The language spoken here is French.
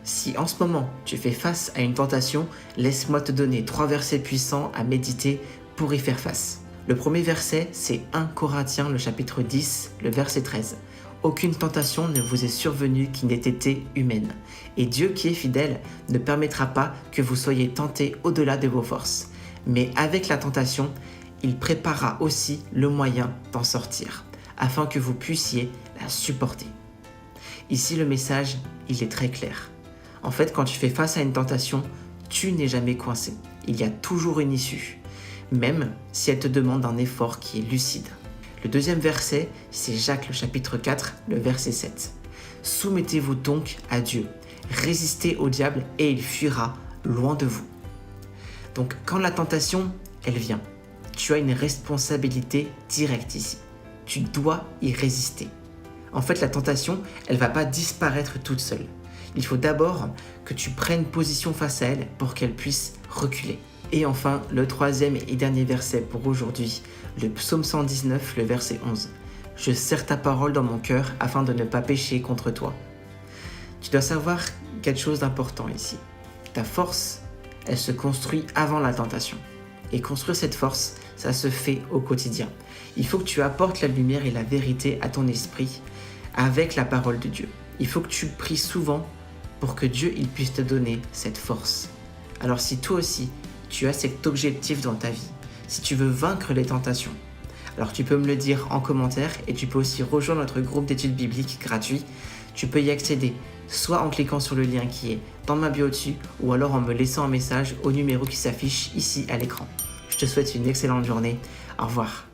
Si en ce moment tu fais face à une tentation, laisse-moi te donner 3 versets puissants à méditer pour y faire face. Le premier verset, c'est 1 Corinthiens, le chapitre 10, le verset 13. Aucune tentation ne vous est survenue qui n'ait été humaine. Et Dieu qui est fidèle ne permettra pas que vous soyez tentés au-delà de vos forces. Mais avec la tentation, il préparera aussi le moyen d'en sortir, afin que vous puissiez la supporter. Ici, le message, il est très clair. En fait, quand tu fais face à une tentation, tu n'es jamais coincé. Il y a toujours une issue, même si elle te demande un effort qui est lucide. Le deuxième verset, c'est Jacques, le chapitre 4, le verset 7. Soumettez-vous donc à Dieu, résistez au diable et il fuira loin de vous. Donc, quand la tentation, elle vient, tu as une responsabilité directe ici. Tu dois y résister. En fait, la tentation, elle ne va pas disparaître toute seule. Il faut d'abord que tu prennes position face à elle pour qu'elle puisse reculer. Et enfin, le troisième et dernier verset pour aujourd'hui, le psaume 119, le verset 11. Je serre ta parole dans mon cœur afin de ne pas pécher contre toi. Tu dois savoir quelque chose d'important ici. Ta force, elle se construit avant la tentation. Et construire cette force, ça se fait au quotidien. Il faut que tu apportes la lumière et la vérité à ton esprit avec la parole de Dieu. Il faut que tu pries souvent pour que Dieu il puisse te donner cette force. Alors si toi aussi, tu as cet objectif dans ta vie, si tu veux vaincre les tentations, alors tu peux me le dire en commentaire et tu peux aussi rejoindre notre groupe d'études bibliques gratuit. Tu peux y accéder soit en cliquant sur le lien qui est dans ma bio dessus ou alors en me laissant un message au numéro qui s'affiche ici à l'écran. Je te souhaite une excellente journée. Au revoir.